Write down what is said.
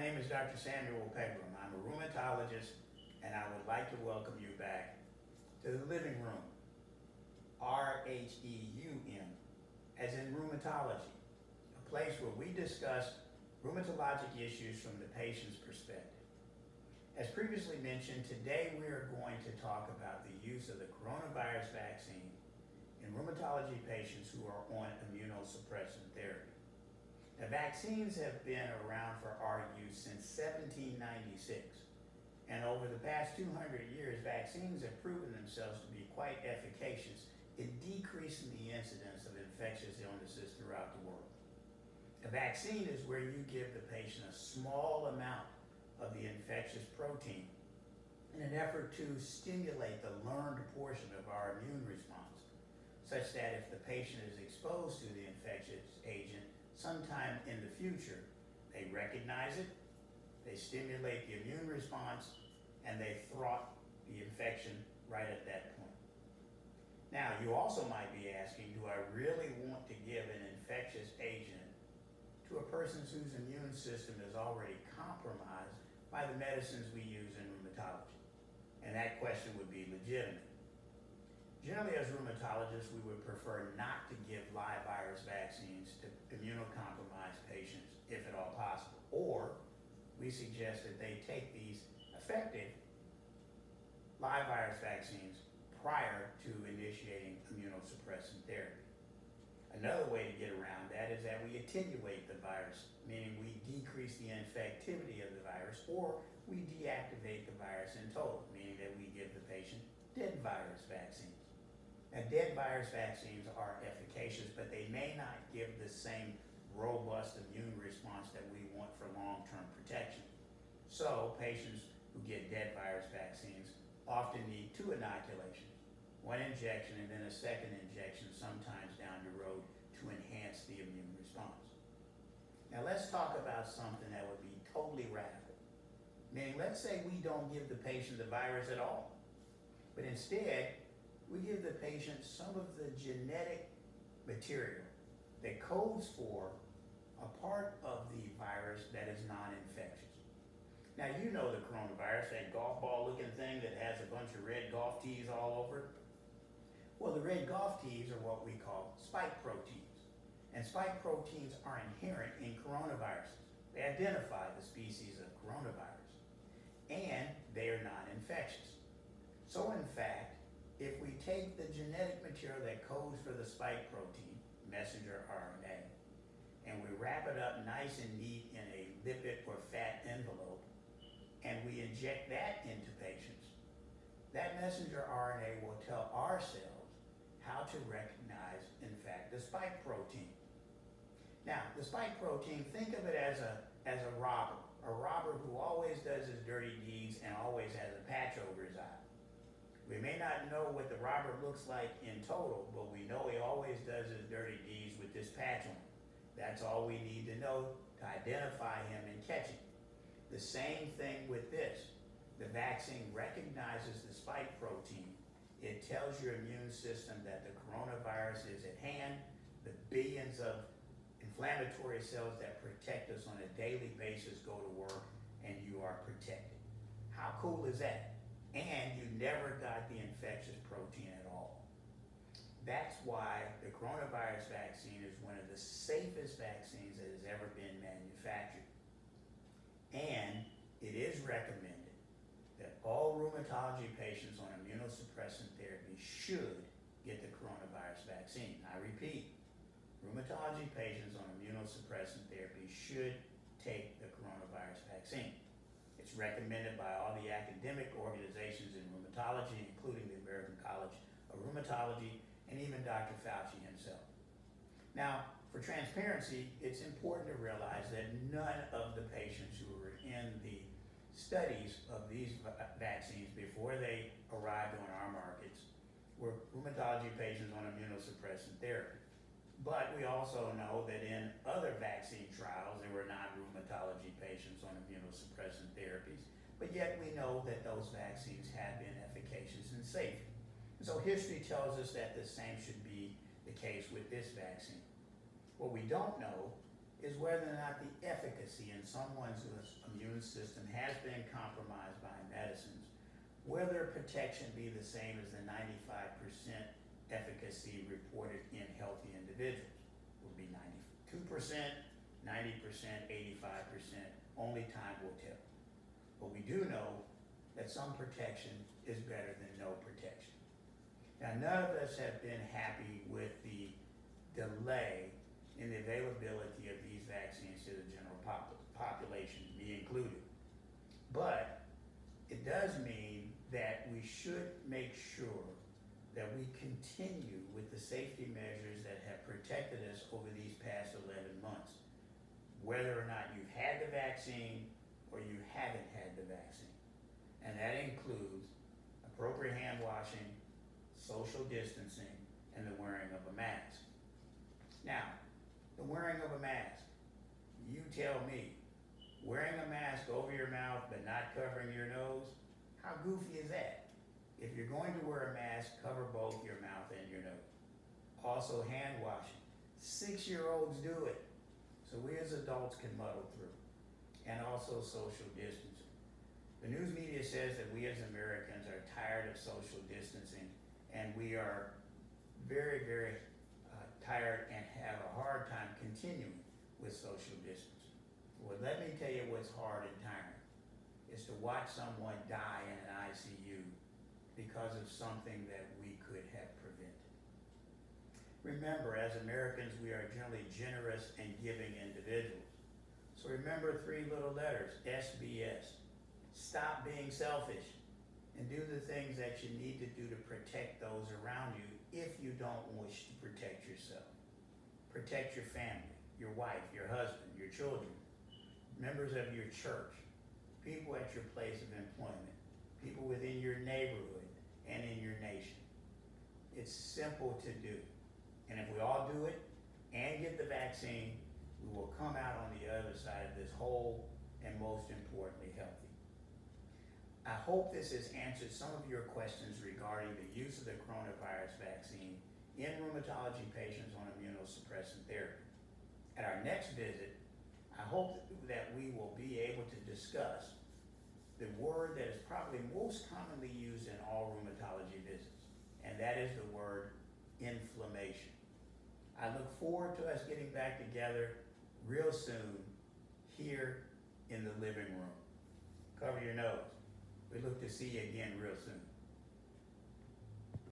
name is Dr. Samuel Pegram. I'm a rheumatologist, and I would like to welcome you back to the living room, RHEUM, as in rheumatology, a place where we discuss rheumatologic issues from the patient's perspective. As previously mentioned, today we are going to talk about the use of the coronavirus vaccine in rheumatology patients who are on immunosuppressant therapy. Now, vaccines have been around for our use since 1796, and over the past 200 years, vaccines have proven themselves to be quite efficacious in decreasing the incidence of infectious illnesses throughout the world. A vaccine is where you give the patient a small amount of the infectious protein in an effort to stimulate the learned portion of our immune response, such that if the patient is exposed to the infectious agent sometime in the future, they recognize it, they stimulate the immune response, and they thwart the infection right at that point. Now, you also might be asking, do I really want to give an infectious agent to a person whose immune system is already compromised by the medicines we use in rheumatology? And that question would be legitimate. Generally, as rheumatologists, we would prefer not to give live virus vaccines to immunocompromised patients, if at all possible. Or we suggest that they take these effective live virus vaccines prior to initiating immunosuppressant therapy. Another way to get around that is that we attenuate the virus, meaning we decrease the infectivity of the virus, or we deactivate the virus in total, meaning that we give the patient dead virus vaccines. Now, dead virus vaccines are efficacious, but they may not give the same robust immune response that we want for long-term protection. So, patients who get dead virus vaccines often need 2 inoculations, 1 injection and then a second injection sometimes down the road to enhance the immune response. Now, let's talk about something that would be totally radical. Meaning, let's say we don't give the patient the virus at all, but instead, we give the patient some of the genetic material that codes for a part of the virus that is non-infectious. Now, you know the coronavirus, that golf ball looking thing that has a bunch of red golf tees all over it. Well, the red golf tees are what we call spike proteins. And spike proteins are inherent in coronaviruses. They identify the species of coronavirus. And they are non-infectious. So in fact, if we take the genetic material that codes for the spike protein, messenger RNA, and we wrap it up nice and neat in a lipid or fat envelope, and we inject that into patients, that messenger RNA will tell our cells how to recognize, in fact, the spike protein. Now, the spike protein, think of it as a robber who always does his dirty deeds and always has a patch over his eye. We may not know what the robber looks like in total, but we know he always does his dirty deeds with this patch on him. That's all we need to know to identify him and catch him. The same thing with this. The vaccine recognizes the spike protein. It tells your immune system that the coronavirus is at hand. The billions of inflammatory cells that protect us on a daily basis go to work, and you are protected. How cool is that? And you never got the infectious protein at all. That's why the coronavirus vaccine is one of the safest vaccines that has ever been manufactured. And it is recommended that all rheumatology patients on immunosuppressant therapy should get the coronavirus vaccine. I repeat, rheumatology patients on immunosuppressant therapy should take the coronavirus vaccine. It's recommended by all the academic organizations in rheumatology, including the American College of Rheumatology and even Dr. Fauci himself. Now, for transparency, it's important to realize that none of the patients who were in the studies of these vaccines before they arrived on our markets were rheumatology patients on immunosuppressant therapy. But we also know that in other vaccine trials, there were non-rheumatology patients on immunosuppressant therapies, but yet we know that those vaccines have been efficacious and safe. And so history tells us that the same should be the case with this vaccine. What we don't know is whether or not the efficacy in someone's immune system has been compromised by medicines, will their protection be the same as the 95% efficacy reported in healthy individuals? Will be 92%, 90%, 85%, only time will tell. But we do know that some protection is better than no protection. Now, none of us have been happy with the delay in the availability of these vaccines to the general population, me included. But it does mean that we should make sure that we continue with the safety measures that have protected us over these past 11 months, whether or not you've had the vaccine or you haven't had the vaccine. And that includes appropriate hand washing, social distancing, and the wearing of a mask. Now, the wearing of a mask, you tell me, wearing a mask over your mouth but not covering your nose, how goofy is that? If you're going to wear a mask, cover both your mouth and your nose. Also, hand washing. 6-year-olds do it, so we as adults can muddle through. And also social distancing. The news media says that we as Americans are tired of social distancing, and we are very, very tired and have a hard time continuing with social distancing. Well, let me tell you what's hard and tiring. Is to watch someone die in an ICU because of something that we could have prevented. Remember, as Americans, we are generally generous and giving individuals. So remember 3 little letters, SBS. Stop being selfish and do the things that you need to do to protect those around you if you don't wish to protect yourself. Protect your family, your wife, your husband, your children, members of your church, people at your place of employment, people within your neighborhood and in your nation. It's simple to do. And if we all do it and get the vaccine, we will come out on the other side of this whole and most importantly healthy. I hope this has answered some of your questions regarding the use of the coronavirus vaccine in rheumatology patients on immunosuppressant therapy. At our next visit, I hope that we will be able to discuss the word that is probably most commonly used in all rheumatology visits, and that is the word inflammation. I look forward to us getting back together real soon here in the living room. Cover your nose. We look to see you again real soon.